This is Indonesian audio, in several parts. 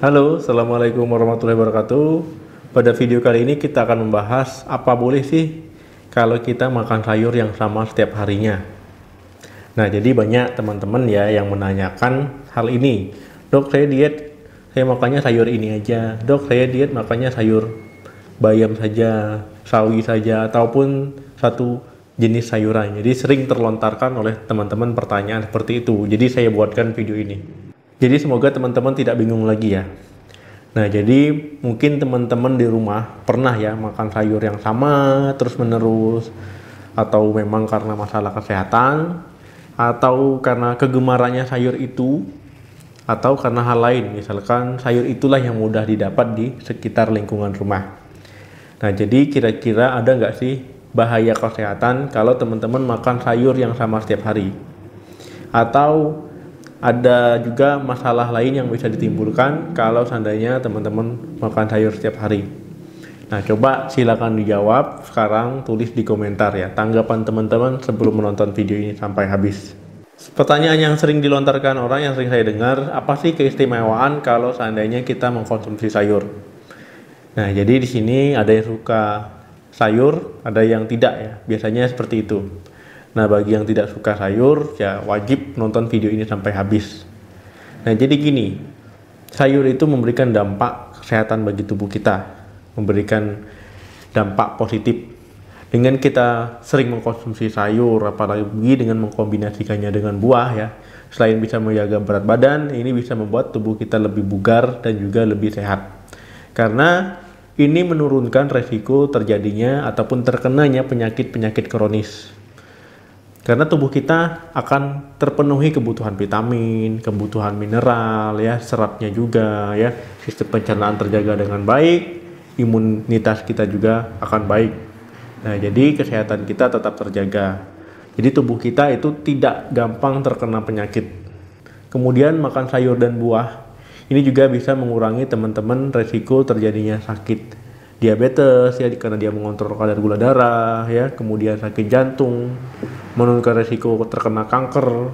Halo, Assalamualaikum warahmatullahi wabarakatuh. Pada video kali ini kita akan membahas apa boleh sih kalau kita makan sayur yang sama setiap harinya. Nah, jadi banyak teman-teman ya yang menanyakan hal ini. Dok, saya diet, saya makannya sayur ini aja. Dok, saya diet makannya sayur bayam saja, sawi saja, ataupun satu jenis sayuran. Jadi sering terlontarkan oleh teman-teman pertanyaan seperti itu. Jadi saya buatkan video ini. Jadi semoga teman-teman tidak bingung lagi ya. Nah, jadi mungkin teman-teman di rumah pernah ya makan sayur yang sama terus-menerus, atau memang karena masalah kesehatan, atau karena kegemarannya sayur itu, atau karena hal lain, misalkan sayur itulah yang mudah didapat di sekitar lingkungan rumah. Nah, jadi kira-kira ada nggak sih bahaya kesehatan kalau teman-teman makan sayur yang sama setiap hari? Atau ada juga masalah lain yang bisa ditimbulkan kalau seandainya teman-teman makan sayur setiap hari. Nah, coba silakan dijawab sekarang, tulis di komentar ya tanggapan teman-teman sebelum menonton video ini sampai habis. Pertanyaan yang sering dilontarkan orang, yang sering saya dengar, apa sih keistimewaan kalau seandainya kita mengkonsumsi sayur? Nah, jadi di sini ada yang suka sayur, ada yang tidak ya. Biasanya seperti itu. Nah, bagi yang tidak suka sayur, ya wajib nonton video ini sampai habis. Nah, jadi gini, sayur itu memberikan dampak kesehatan bagi tubuh kita, memberikan dampak positif. Dengan kita sering mengkonsumsi sayur, apalagi dengan mengkombinasikannya dengan buah ya, selain bisa menjaga berat badan, ini bisa membuat tubuh kita lebih bugar dan juga lebih sehat. Karena ini menurunkan resiko terjadinya ataupun terkenanya penyakit-penyakit kronis. Karena tubuh kita akan terpenuhi kebutuhan vitamin, kebutuhan mineral, ya, seratnya juga, ya, sistem pencernaan terjaga dengan baik, imunitas kita juga akan baik. Nah, jadi kesehatan kita tetap terjaga. Jadi tubuh kita itu tidak gampang terkena penyakit. Kemudian makan sayur dan buah, ini juga bisa mengurangi teman-teman resiko terjadinya sakit diabetes ya, karena dia mengontrol kadar gula darah ya, kemudian sakit jantung, menurunkan risiko terkena kanker,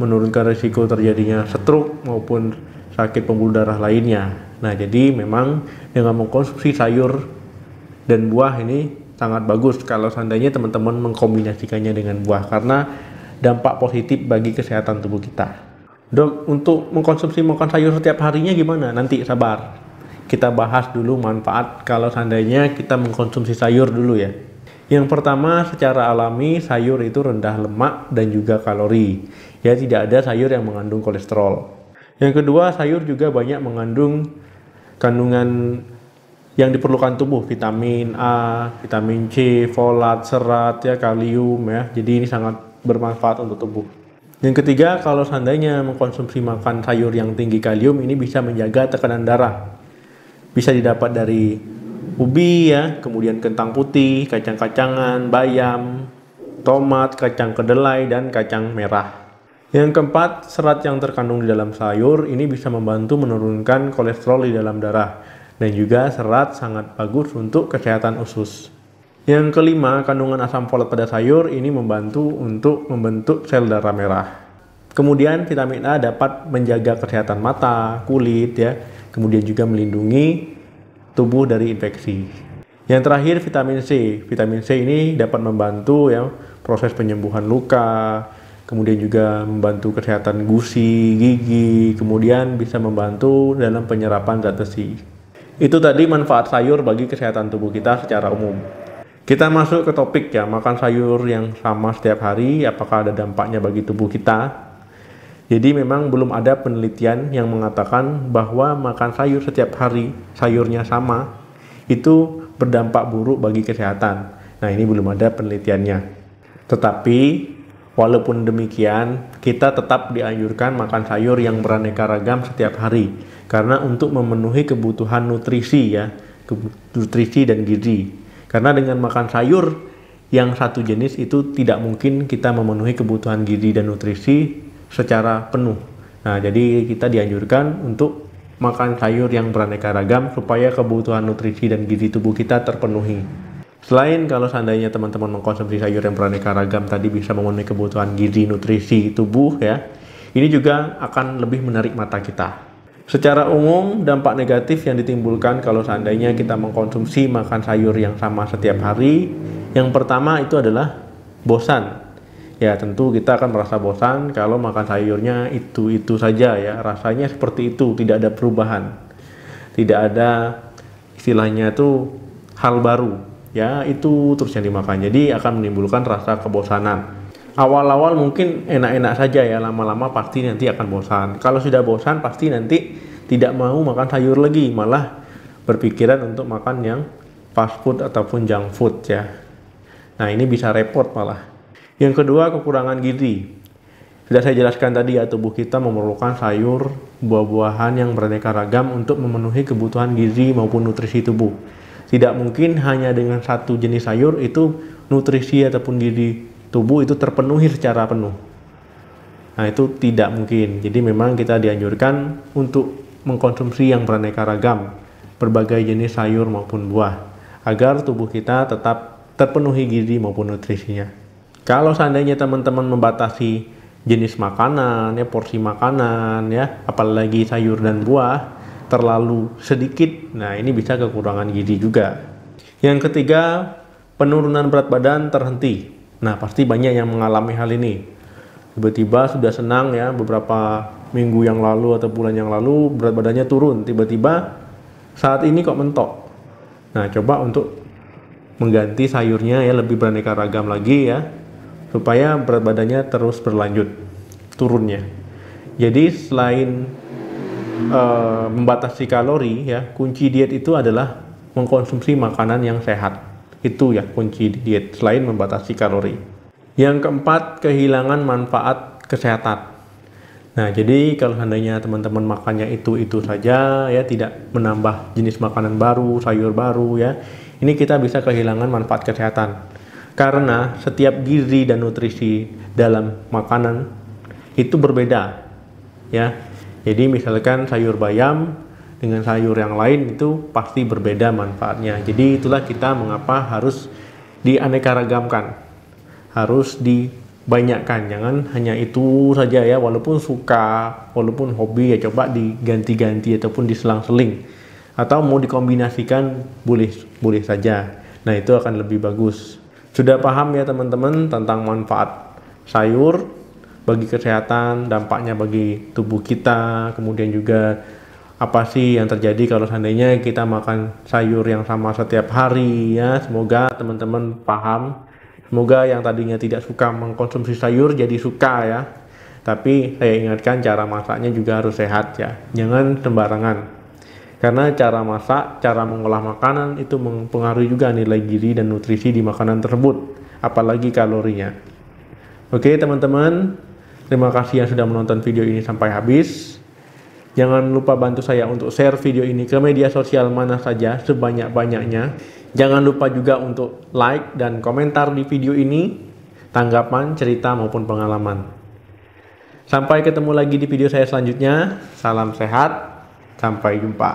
menurunkan risiko terjadinya stroke maupun sakit pembuluh darah lainnya. Nah, jadi memang dengan mengkonsumsi sayur dan buah ini sangat bagus kalau seandainya teman-teman mengkombinasikannya dengan buah, karena dampak positif bagi kesehatan tubuh kita. Dok, untuk mengkonsumsi makan sayur setiap harinya gimana? Nanti sabar. Kita bahas dulu manfaat kalau seandainya kita mengkonsumsi sayur dulu ya. Yang pertama, secara alami sayur itu rendah lemak dan juga kalori. Ya, tidak ada sayur yang mengandung kolesterol. Yang kedua, sayur juga banyak mengandung kandungan yang diperlukan tubuh, vitamin A, vitamin C, folat, serat, ya, kalium ya. Jadi ini sangat bermanfaat untuk tubuh. Yang ketiga, kalau seandainya mengkonsumsi makan sayur yang tinggi kalium, ini bisa menjaga tekanan darah. Bisa didapat dari ubi ya, kemudian kentang putih, kacang-kacangan, bayam, tomat, kacang kedelai, dan kacang merah. Yang keempat, serat yang terkandung di dalam sayur ini bisa membantu menurunkan kolesterol di dalam darah, dan juga serat sangat bagus untuk kesehatan usus. Yang kelima, kandungan asam folat pada sayur ini membantu untuk membentuk sel darah merah. Kemudian vitamin A dapat menjaga kesehatan mata, kulit ya, kemudian juga melindungi tubuh dari infeksi. Yang terakhir, vitamin C. Vitamin C ini dapat membantu ya proses penyembuhan luka, kemudian juga membantu kesehatan gusi, gigi, kemudian bisa membantu dalam penyerapan zat besi. Itu tadi manfaat sayur bagi kesehatan tubuh kita secara umum. Kita masuk ke topik ya, makan sayur yang sama setiap hari, apakah ada dampaknya bagi tubuh kita? Jadi memang belum ada penelitian yang mengatakan bahwa makan sayur setiap hari, sayurnya sama, itu berdampak buruk bagi kesehatan. Nah, ini belum ada penelitiannya. Tetapi walaupun demikian, kita tetap dianjurkan makan sayur yang beraneka ragam setiap hari, karena untuk memenuhi kebutuhan nutrisi ya, nutrisi dan gizi. Karena dengan makan sayur yang satu jenis itu tidak mungkin kita memenuhi kebutuhan gizi dan nutrisi secara penuh. Nah, jadi kita dianjurkan untuk makan sayur yang beraneka ragam supaya kebutuhan nutrisi dan gizi tubuh kita terpenuhi. Selain kalau seandainya teman-teman mengkonsumsi sayur yang beraneka ragam tadi bisa memenuhi kebutuhan gizi nutrisi tubuh ya, ini juga akan lebih menarik mata kita. Secara umum, dampak negatif yang ditimbulkan kalau seandainya kita mengkonsumsi makan sayur yang sama setiap hari, yang pertama itu adalah bosan. Ya, tentu kita akan merasa bosan kalau makan sayurnya itu saja ya, rasanya seperti itu, tidak ada perubahan. Tidak ada istilahnya itu hal baru, ya itu terus yang dimakan. Jadi akan menimbulkan rasa kebosanan. Awal-awal mungkin enak-enak saja ya, lama-lama pasti nanti akan bosan. Kalau sudah bosan pasti nanti tidak mau makan sayur lagi, malah berpikiran untuk makan yang fast food ataupun junk food ya. Nah, ini bisa repot malah. Yang kedua, kekurangan gizi. Sudah saya jelaskan tadi ya, tubuh kita memerlukan sayur, buah-buahan yang beraneka ragam untuk memenuhi kebutuhan gizi maupun nutrisi tubuh. Tidak mungkin hanya dengan satu jenis sayur itu nutrisi ataupun gizi tubuh itu terpenuhi secara penuh. Nah, itu tidak mungkin. Jadi memang kita dianjurkan untuk mengkonsumsi yang beraneka ragam, berbagai jenis sayur maupun buah, agar tubuh kita tetap terpenuhi gizi maupun nutrisinya. Kalau seandainya teman-teman membatasi jenis makanan, ya porsi makanan, ya apalagi sayur dan buah terlalu sedikit, nah ini bisa kekurangan gizi juga. Yang ketiga, penurunan berat badan terhenti. Nah, pasti banyak yang mengalami hal ini. Tiba-tiba sudah senang ya, beberapa minggu yang lalu atau bulan yang lalu berat badannya turun, tiba-tiba saat ini kok mentok. Nah, coba untuk mengganti sayurnya ya lebih beraneka ragam lagi ya, supaya berat badannya terus berlanjut turunnya. Jadi selain membatasi kalori ya, kunci diet itu adalah mengkonsumsi makanan yang sehat. Itu ya kunci diet, selain membatasi kalori. Yang keempat, kehilangan manfaat kesehatan. Nah, jadi kalau seandainya teman-teman makannya itu saja ya, tidak menambah jenis makanan baru, sayur baru ya, ini kita bisa kehilangan manfaat kesehatan. Karena setiap gizi dan nutrisi dalam makanan itu berbeda ya. Jadi misalkan sayur bayam dengan sayur yang lain itu pasti berbeda manfaatnya. Jadi itulah kita mengapa harus dianeka-ragamkan, harus dibanyakkan, jangan hanya itu saja ya. Walaupun suka, walaupun hobi ya, coba diganti-ganti ataupun diselang-seling, atau mau dikombinasikan boleh saja. Nah, itu akan lebih bagus. Sudah paham ya teman-teman tentang manfaat sayur bagi kesehatan, dampaknya bagi tubuh kita, kemudian juga apa sih yang terjadi kalau seandainya kita makan sayur yang sama setiap hari ya. Semoga teman-teman paham. Semoga yang tadinya tidak suka mengkonsumsi sayur jadi suka ya. Tapi saya ingatkan cara masaknya juga harus sehat ya. Jangan sembarangan. Karena cara masak, cara mengolah makanan itu mempengaruhi juga nilai gizi dan nutrisi di makanan tersebut, apalagi kalorinya. Oke teman-teman, terima kasih yang sudah menonton video ini sampai habis. Jangan lupa bantu saya untuk share video ini ke media sosial mana saja sebanyak-banyaknya. Jangan lupa juga untuk like dan komentar di video ini, tanggapan, cerita maupun pengalaman. Sampai ketemu lagi di video saya selanjutnya. Salam sehat, sampai jumpa.